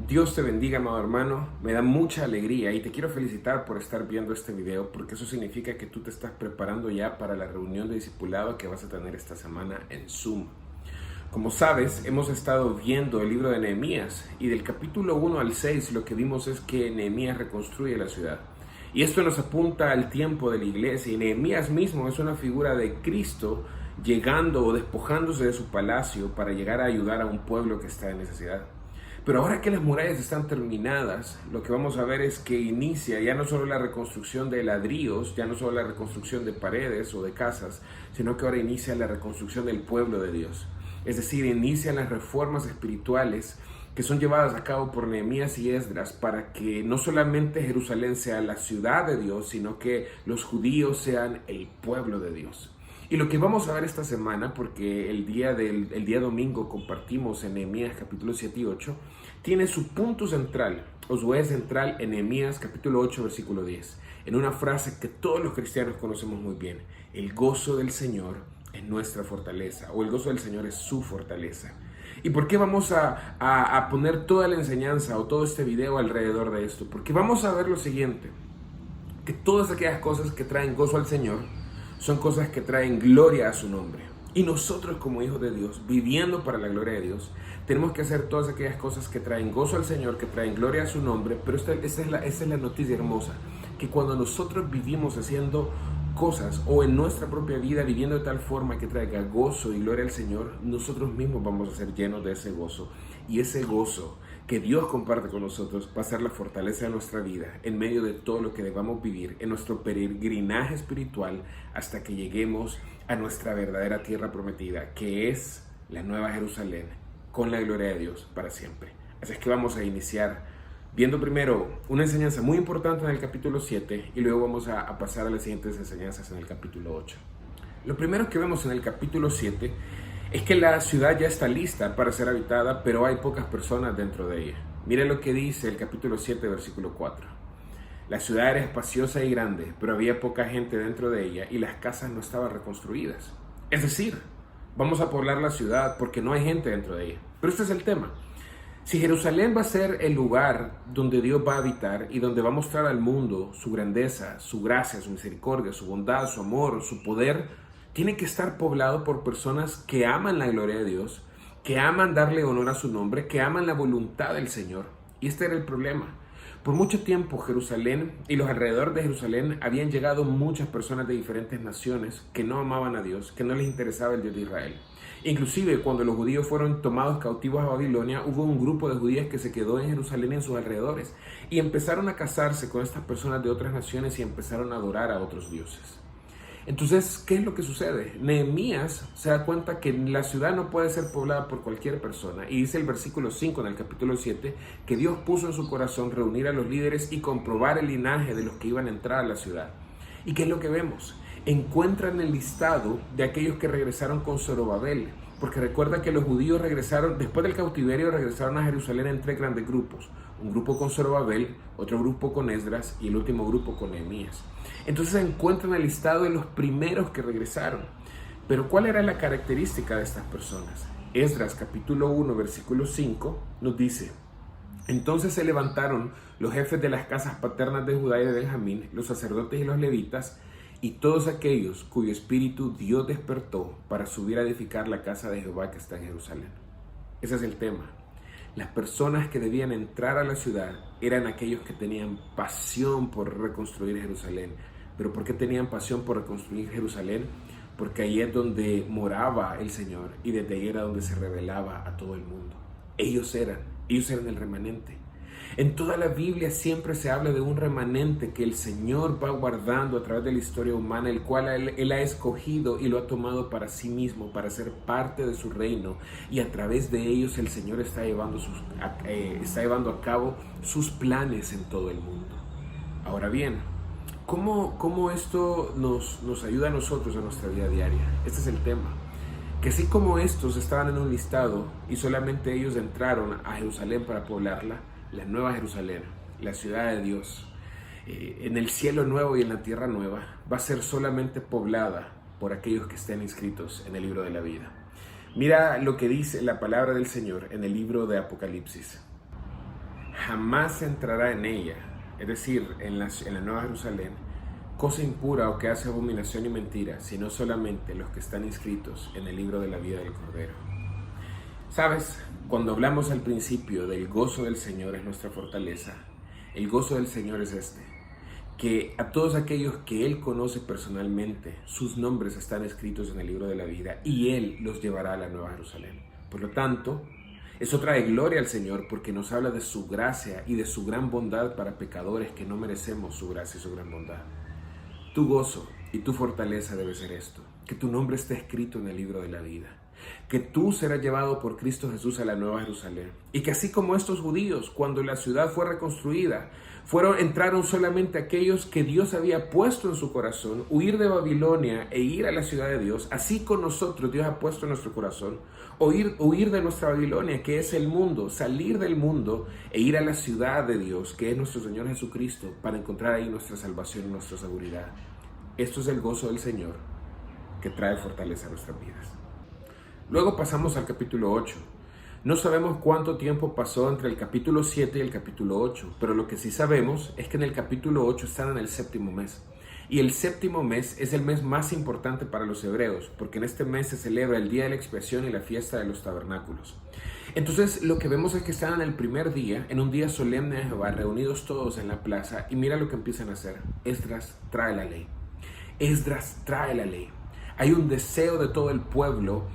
Dios te bendiga, amado hermano. Me da mucha alegría y te quiero felicitar por estar viendo este video, porque eso significa que tú te estás preparando ya para la reunión de discipulado que vas a tener esta semana en Zoom. Como sabes, hemos estado viendo el libro de Nehemías y del capítulo 1 al 6 lo que vimos es que Nehemías reconstruye la ciudad. Y esto nos apunta al tiempo de la iglesia, y Nehemías mismo es una figura de Cristo llegando o despojándose de su palacio para llegar a ayudar a un pueblo que está en necesidad. Pero ahora que las murallas están terminadas, lo que vamos a ver es que inicia ya no solo la reconstrucción de ladrillos, ya no solo la reconstrucción de paredes o de casas, sino que ahora inicia la reconstrucción del pueblo de Dios. Es decir, inician las reformas espirituales que son llevadas a cabo por Nehemías y Esdras para que no solamente Jerusalén sea la ciudad de Dios, sino que los judíos sean el pueblo de Dios. Y lo que vamos a ver esta semana, porque el día domingo compartimos en Nehemías capítulo 7 y 8, tiene su punto central, o su eje central en Nehemías capítulo 8 versículo 10, en una frase que todos los cristianos conocemos muy bien: el gozo del Señor es nuestra fortaleza, o el gozo del Señor es su fortaleza. ¿Y por qué vamos a poner toda la enseñanza o todo este video alrededor de esto? Porque vamos a ver lo siguiente, que todas aquellas cosas que traen gozo al Señor son cosas que traen gloria a su nombre. Y nosotros como hijos de Dios, viviendo para la gloria de Dios, tenemos que hacer todas aquellas cosas que traen gozo al Señor, que traen gloria a su nombre. Pero esta es la noticia hermosa, que cuando nosotros vivimos haciendo cosas o en nuestra propia vida viviendo de tal forma que traiga gozo y gloria al Señor, nosotros mismos vamos a ser llenos de ese gozo. Y ese gozo que Dios comparte con nosotros va a ser la fortaleza de nuestra vida en medio de todo lo que debamos vivir en nuestro peregrinaje espiritual hasta que lleguemos a nuestra verdadera tierra prometida, que es la Nueva Jerusalén, con la gloria de Dios para siempre. Así es que vamos a iniciar viendo primero una enseñanza muy importante en el capítulo 7 y luego vamos a pasar a las siguientes enseñanzas en el capítulo 8. Lo primero que vemos en el capítulo 7 es que la ciudad ya está lista para ser habitada, pero hay pocas personas dentro de ella. Mire lo que dice el capítulo 7, versículo 4. La ciudad era espaciosa y grande, pero había poca gente dentro de ella y las casas no estaban reconstruidas. Es decir, vamos a poblar la ciudad porque no hay gente dentro de ella. Pero este es el tema. Si Jerusalén va a ser el lugar donde Dios va a habitar y donde va a mostrar al mundo su grandeza, su gracia, su misericordia, su bondad, su amor, su poder, tiene que estar poblado por personas que aman la gloria de Dios, que aman darle honor a su nombre, que aman la voluntad del Señor. Y este era el problema. Por mucho tiempo Jerusalén y los alrededores de Jerusalén habían llegado muchas personas de diferentes naciones que no amaban a Dios, que no les interesaba el Dios de Israel. Inclusive cuando los judíos fueron tomados cautivos a Babilonia, hubo un grupo de judías que se quedó en Jerusalén y en sus alrededores y empezaron a casarse con estas personas de otras naciones y empezaron a adorar a otros dioses. Entonces, ¿qué es lo que sucede? Nehemías se da cuenta que la ciudad no puede ser poblada por cualquier persona. Y dice el versículo 5 en el capítulo 7 que Dios puso en su corazón reunir a los líderes y comprobar el linaje de los que iban a entrar a la ciudad. ¿Y qué es lo que vemos? Encuentran el listado de aquellos que regresaron con Zorobabel. Porque recuerda que los judíos regresaron, después del cautiverio, regresaron a Jerusalén en tres grandes grupos. Un grupo con Zorobabel, otro grupo con Esdras y el último grupo con Nehemías. Entonces encuentran el listado de los primeros que regresaron. Pero ¿cuál era la característica de estas personas? Esdras capítulo 1 versículo 5 nos dice: entonces se levantaron los jefes de las casas paternas de Judá y de Benjamín, los sacerdotes y los levitas, y todos aquellos cuyo espíritu Dios despertó para subir a edificar la casa de Jehová que está en Jerusalén. Ese es el tema. Las personas que debían entrar a la ciudad eran aquellos que tenían pasión por reconstruir Jerusalén. ¿Pero por qué tenían pasión por reconstruir Jerusalén? Porque ahí es donde moraba el Señor y desde ahí era donde se revelaba a todo el mundo. Ellos eran el remanente. En toda la Biblia siempre se habla de un remanente que el Señor va guardando a través de la historia humana, el cual Él ha escogido y lo ha tomado para sí mismo, para ser parte de su reino. Y a través de ellos el Señor está llevando a cabo sus planes en todo el mundo. Ahora bien, ¿cómo esto nos ayuda a nosotros en nuestra vida diaria? Este es el tema. Que así como estos estaban en un listado y solamente ellos entraron a Jerusalén para poblarla, la Nueva Jerusalén, la ciudad de Dios, en el cielo nuevo y en la tierra nueva, va a ser solamente poblada por aquellos que estén inscritos en el libro de la vida. Mira lo que dice la palabra del Señor en el libro de Apocalipsis. jamás entrará en ella, es decir, en la Nueva Jerusalén, cosa impura o que hace abominación y mentira, sino solamente los que están inscritos en el libro de la vida del Cordero. ¿Sabes? Cuando hablamos al principio del gozo del Señor es nuestra fortaleza, el gozo del Señor es que a todos aquellos que Él conoce personalmente, sus nombres están escritos en el libro de la vida y Él los llevará a la Nueva Jerusalén. Por lo tanto, eso trae gloria al Señor porque nos habla de su gracia y de su gran bondad para pecadores que no merecemos su gracia y su gran bondad. Tu gozo y tu fortaleza debe ser esto, que tu nombre esté escrito en el libro de la vida, que tú serás llevado por Cristo Jesús a la Nueva Jerusalén y que así como estos judíos, cuando la ciudad fue reconstruida, entraron solamente aquellos que Dios había puesto en su corazón, huir de Babilonia e ir a la ciudad de Dios, así con nosotros Dios ha puesto en nuestro corazón, huir de nuestra Babilonia, que es el mundo, salir del mundo e ir a la ciudad de Dios, que es nuestro Señor Jesucristo, para encontrar ahí nuestra salvación y nuestra seguridad. Esto es el gozo del Señor que trae fortaleza a nuestras vidas. Luego pasamos al capítulo 8. No sabemos cuánto tiempo pasó entre el capítulo 7 y el capítulo 8, pero lo que sí sabemos es que en el capítulo 8 están en el séptimo mes. Y el séptimo mes es el mes más importante para los hebreos, porque en este mes se celebra el día de la expiación y la fiesta de los tabernáculos. Entonces lo que vemos es que están en el primer día, en un día solemne de Jehová, reunidos todos en la plaza, y mira lo que empiezan a hacer. Esdras trae la ley. Esdras trae la ley. Hay un deseo de todo el pueblo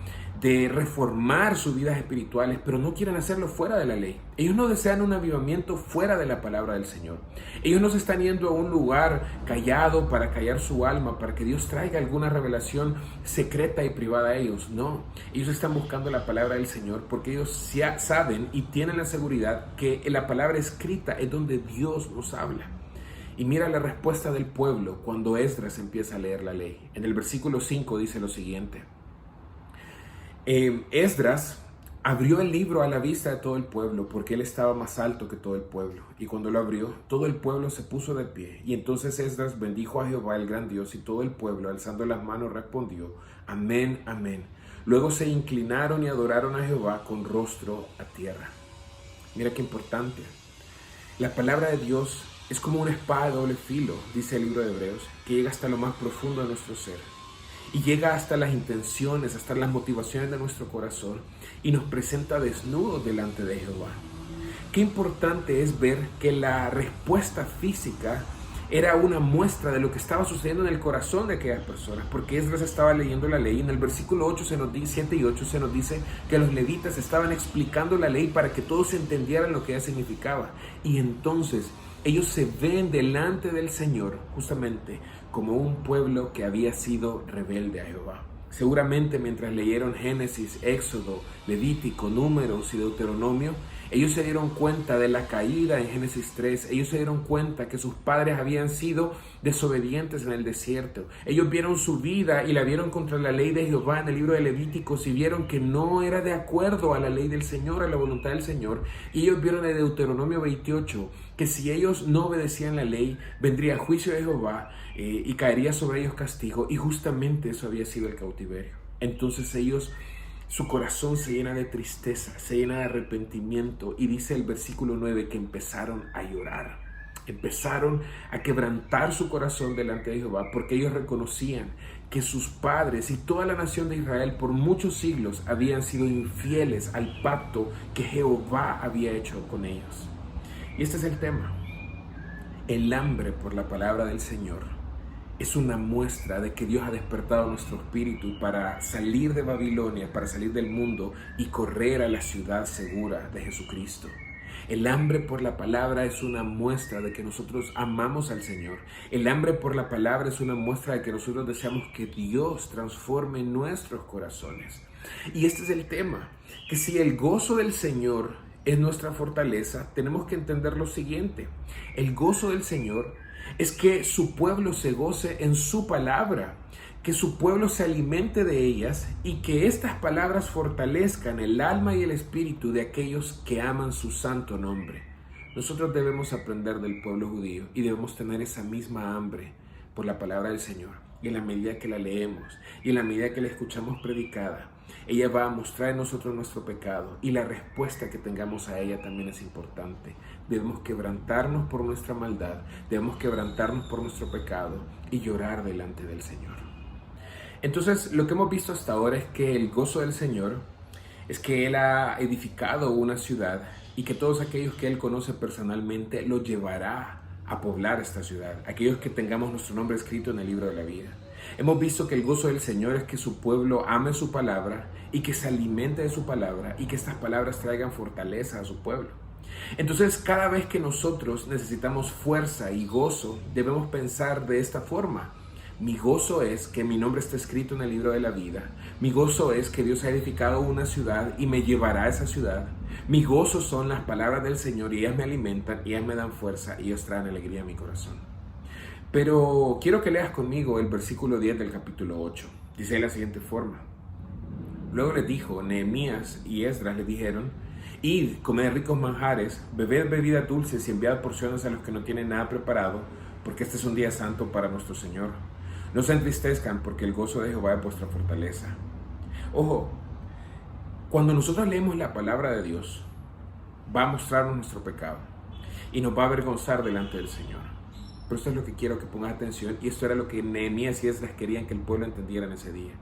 de reformar sus vidas espirituales, pero no quieren hacerlo fuera de la ley. Ellos no desean un avivamiento fuera de la palabra del Señor. Ellos no se están yendo a un lugar callado para callar su alma, para que Dios traiga alguna revelación secreta y privada a ellos. No, ellos están buscando la palabra del Señor porque ellos ya saben y tienen la seguridad que la palabra escrita es donde Dios nos habla. Y mira la respuesta del pueblo cuando Esdras empieza a leer la ley. En el versículo 5 dice lo siguiente. Esdras abrió el libro a la vista de todo el pueblo porque él estaba más alto que todo el pueblo. Y cuando lo abrió, todo el pueblo se puso de pie. Y entonces Esdras bendijo a Jehová el gran Dios y todo el pueblo, alzando las manos, respondió, amén, amén. Luego se inclinaron y adoraron a Jehová con rostro a tierra. Mira qué importante. La palabra de Dios es como una espada de doble filo, dice el libro de Hebreos, que llega hasta lo más profundo de nuestro ser. Y llega hasta las intenciones, hasta las motivaciones de nuestro corazón y nos presenta desnudos delante de Jehová. Qué importante es ver que la respuesta física era una muestra de lo que estaba sucediendo en el corazón de aquellas personas, porque Esdras estaba leyendo la ley. En el versículo 8 7 y 8 se nos dice que los levitas estaban explicando la ley para que todos entendieran lo que ella significaba. Y entonces ellos se ven delante del Señor justamente como un pueblo que había sido rebelde a Jehová. Seguramente mientras leyeron Génesis, Éxodo, Levítico, Números y Deuteronomio, ellos se dieron cuenta de la caída en Génesis 3. Ellos se dieron cuenta que sus padres habían sido desobedientes en el desierto. Ellos vieron su vida y la vieron contra la ley de Jehová en el libro de Levíticos y vieron que no era de acuerdo a la ley del Señor, a la voluntad del Señor. Y ellos vieron en Deuteronomio 28 que si ellos no obedecían la ley, vendría juicio de Jehová y caería sobre ellos castigo. Y justamente eso había sido el cautiverio. Entonces su corazón se llena de tristeza, se llena de arrepentimiento y dice el versículo 9 que empezaron a llorar. Empezaron a quebrantar su corazón delante de Jehová porque ellos reconocían que sus padres y toda la nación de Israel por muchos siglos habían sido infieles al pacto que Jehová había hecho con ellos. Y este es el tema. El hambre por la palabra del Señor es una muestra de que Dios ha despertado nuestro espíritu para salir de Babilonia, para salir del mundo y correr a la ciudad segura de Jesucristo. El hambre por la palabra es una muestra de que nosotros amamos al Señor. El hambre por la palabra es una muestra de que nosotros deseamos que Dios transforme nuestros corazones. Y este es el tema, que si el gozo del Señor es nuestra fortaleza, tenemos que entender lo siguiente. El gozo del Señor es que su pueblo se goce en su palabra, que su pueblo se alimente de ellas y que estas palabras fortalezcan el alma y el espíritu de aquellos que aman su santo nombre. Nosotros debemos aprender del pueblo judío y debemos tener esa misma hambre por la palabra del Señor. Y en la medida que la leemos y en la medida que la escuchamos predicada, ella va a mostrar en nosotros nuestro pecado, y la respuesta que tengamos a ella también es importante. Debemos quebrantarnos por nuestra maldad, debemos quebrantarnos por nuestro pecado y llorar delante del Señor. Entonces, lo que hemos visto hasta ahora es que el gozo del Señor es que Él ha edificado una ciudad y que todos aquellos que Él conoce personalmente lo llevará a poblar esta ciudad, aquellos que tengamos nuestro nombre escrito en el libro de la vida. Hemos visto que el gozo del Señor es que su pueblo ame su palabra y que se alimente de su palabra y que estas palabras traigan fortaleza a su pueblo. Entonces, cada vez que nosotros necesitamos fuerza y gozo, debemos pensar de esta forma. Mi gozo es que mi nombre está escrito en el libro de la vida. Mi gozo es que Dios ha edificado una ciudad y me llevará a esa ciudad. Mi gozo son las palabras del Señor y ellas me alimentan y ellas me dan fuerza y ellas traen alegría a mi corazón. Pero quiero que leas conmigo el versículo 10 del capítulo 8. Dice de la siguiente forma. Luego les dijo, Nehemías y Esdras le dijeron, id, comed ricos manjares, bebed bebidas dulces y enviad porciones a los que no tienen nada preparado, porque este es un día santo para nuestro Señor. No se entristezcan, porque el gozo de Jehová es vuestra fortaleza. Ojo, cuando nosotros leemos la palabra de Dios, va a mostrarnos nuestro pecado y nos va a avergonzar delante del Señor. Pero esto es lo que quiero que pongas atención, y esto era lo que Nehemías y Esdras querían que el pueblo entendiera en ese día.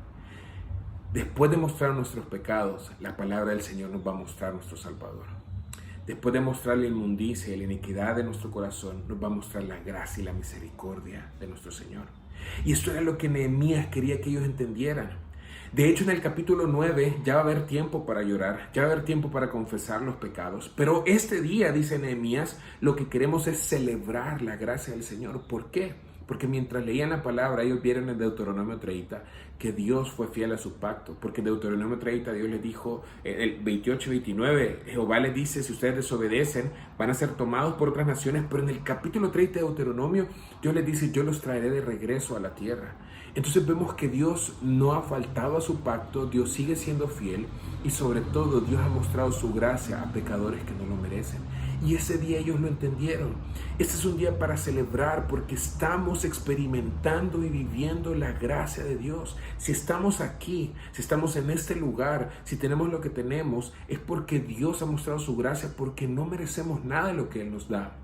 Después de mostrar nuestros pecados, la palabra del Señor nos va a mostrar nuestro Salvador. Después de mostrar la inmundicia y la iniquidad de nuestro corazón, nos va a mostrar la gracia y la misericordia de nuestro Señor. Y esto era lo que Nehemías quería que ellos entendieran. De hecho, en el capítulo 9 ya va a haber tiempo para llorar, ya va a haber tiempo para confesar los pecados. Pero este día, dice Nehemías, lo que queremos es celebrar la gracia del Señor. ¿Por qué? Porque mientras leían la palabra, ellos vieron en Deuteronomio 30 que Dios fue fiel a su pacto. Porque en Deuteronomio 30 Dios les dijo, el 28 y 29, Jehová les dice, si ustedes desobedecen, van a ser tomados por otras naciones. Pero en el capítulo 30 de Deuteronomio, Dios les dice, yo los traeré de regreso a la tierra. Entonces vemos que Dios no ha faltado a su pacto, Dios sigue siendo fiel, y sobre todo Dios ha mostrado su gracia a pecadores que no lo merecen. Y ese día ellos lo entendieron. Este es un día para celebrar porque estamos experimentando y viviendo la gracia de Dios. Si estamos aquí, si estamos en este lugar, si tenemos lo que tenemos, es porque Dios ha mostrado su gracia, porque no merecemos nada de lo que Él nos da.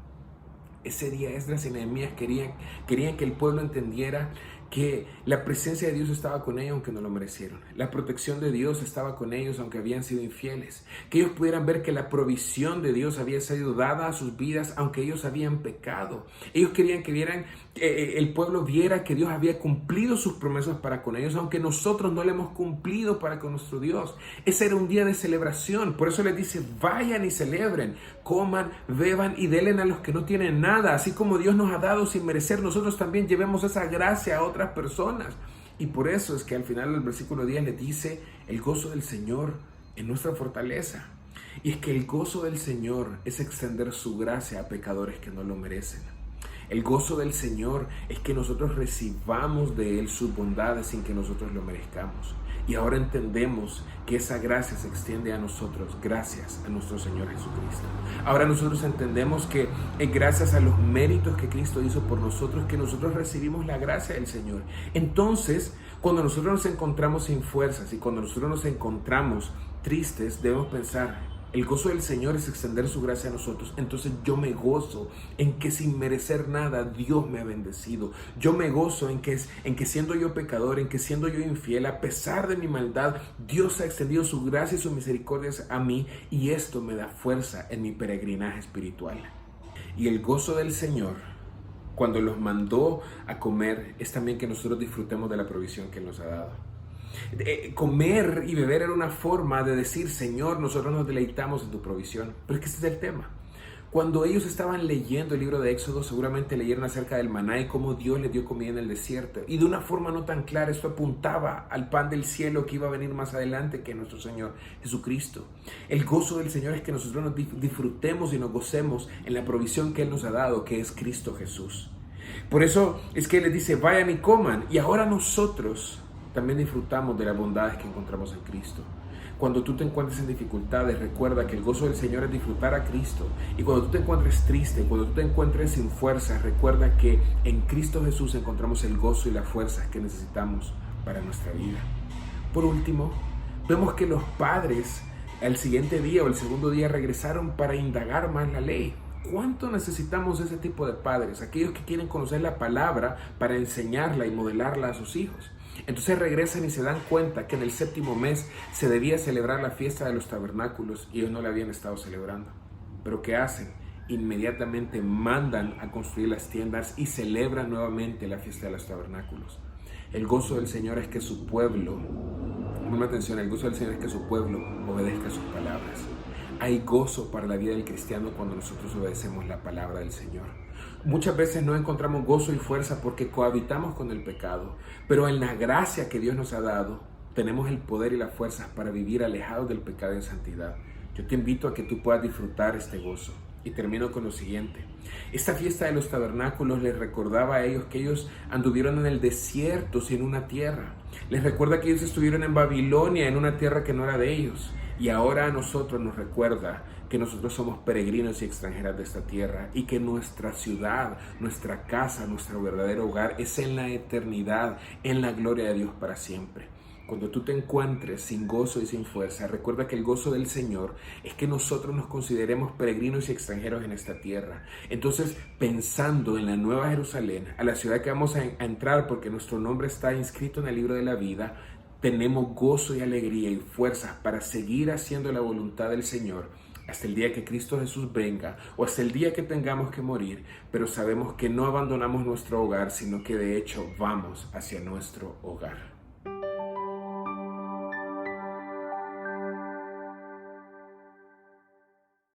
Ese día Esdras y Nehemías querían que el pueblo entendiera que la presencia de Dios estaba con ellos aunque no lo merecieron. La protección de Dios estaba con ellos aunque habían sido infieles. Que ellos pudieran ver que la provisión de Dios había sido dada a sus vidas aunque ellos habían pecado. Ellos querían que el pueblo viera que Dios había cumplido sus promesas para con ellos aunque nosotros no le hemos cumplido para con nuestro Dios. Ese era un día de celebración. Por eso les dice, vayan y celebren, coman, beban y denle a los que no tienen nada. Así como Dios nos ha dado sin merecer, nosotros también llevemos esa gracia a otras personas. Y por eso es que al final del versículo 10 le dice, el gozo del Señor es nuestra fortaleza. Y es que el gozo del Señor es extender su gracia a pecadores que no lo merecen. El gozo del Señor es que nosotros recibamos de Él sus bondades sin que nosotros lo merezcamos. Y ahora entendemos que esa gracia se extiende a nosotros gracias a nuestro Señor Jesucristo. Ahora nosotros entendemos que es gracias a los méritos que Cristo hizo por nosotros que nosotros recibimos la gracia del Señor. Entonces, cuando nosotros nos encontramos sin fuerzas y cuando nosotros nos encontramos tristes, debemos pensar, el gozo del Señor es extender su gracia a nosotros. Entonces yo me gozo en que sin merecer nada Dios me ha bendecido. Yo me gozo en que siendo yo pecador, en que siendo yo infiel, a pesar de mi maldad, Dios ha extendido su gracia y su misericordia a mí, y esto me da fuerza en mi peregrinaje espiritual. Y el gozo del Señor, cuando los mandó a comer, es también que nosotros disfrutemos de la provisión que Él nos ha dado. Comer y beber era una forma de decir, Señor, nosotros nos deleitamos en tu provisión. Pero es que este es el tema. Cuando ellos estaban leyendo el libro de Éxodo, seguramente leyeron acerca del maná y cómo Dios les dio comida en el desierto. Y de una forma no tan clara, esto apuntaba al pan del cielo que iba a venir más adelante, que nuestro Señor Jesucristo. El gozo del Señor es que nosotros nos disfrutemos y nos gocemos en la provisión que Él nos ha dado, que es Cristo Jesús. Por eso es que Él les dice, vayan y coman. Y ahora nosotros también disfrutamos de las bondades que encontramos en Cristo. Cuando tú te encuentres en dificultades, recuerda que el gozo del Señor es disfrutar a Cristo. Y cuando tú te encuentres triste, cuando tú te encuentres sin fuerzas, recuerda que en Cristo Jesús encontramos el gozo y las fuerzas que necesitamos para nuestra vida. Por último, vemos que los padres al siguiente día o el segundo día regresaron para indagar más la ley. ¿Cuánto necesitamos de ese tipo de padres? Aquellos que quieren conocer la palabra para enseñarla y modelarla a sus hijos. Entonces regresan y se dan cuenta que en el 7º mes se debía celebrar la fiesta de los tabernáculos y ellos no la habían estado celebrando. ¿Pero qué hacen? Inmediatamente mandan a construir las tiendas y celebran nuevamente la fiesta de los tabernáculos. El gozo del Señor es que su pueblo, ponme atención, el gozo del Señor es que su pueblo obedezca sus palabras. Hay gozo para la vida del cristiano cuando nosotros obedecemos la palabra del Señor. Muchas veces no encontramos gozo y fuerza porque cohabitamos con el pecado, pero en la gracia que Dios nos ha dado, tenemos el poder y las fuerzas para vivir alejados del pecado en santidad. Yo te invito a que tú puedas disfrutar este gozo. Y termino con lo siguiente. Esta fiesta de los tabernáculos les recordaba a ellos que ellos anduvieron en el desierto sin una tierra. Les recuerda que ellos estuvieron en Babilonia, en una tierra que no era de ellos. Y ahora a nosotros nos recuerda que nosotros somos peregrinos y extranjeras de esta tierra y que nuestra ciudad, nuestra casa, nuestro verdadero hogar es en la eternidad, en la gloria de Dios para siempre. Cuando tú te encuentres sin gozo y sin fuerza, recuerda que el gozo del Señor es que nosotros nos consideremos peregrinos y extranjeros en esta tierra. Entonces, pensando en la Nueva Jerusalén, a la ciudad que vamos a entrar porque nuestro nombre está inscrito en el libro de la vida, tenemos gozo y alegría y fuerzas para seguir haciendo la voluntad del Señor hasta el día que Cristo Jesús venga o hasta el día que tengamos que morir, pero sabemos que no abandonamos nuestro hogar, sino que de hecho vamos hacia nuestro hogar.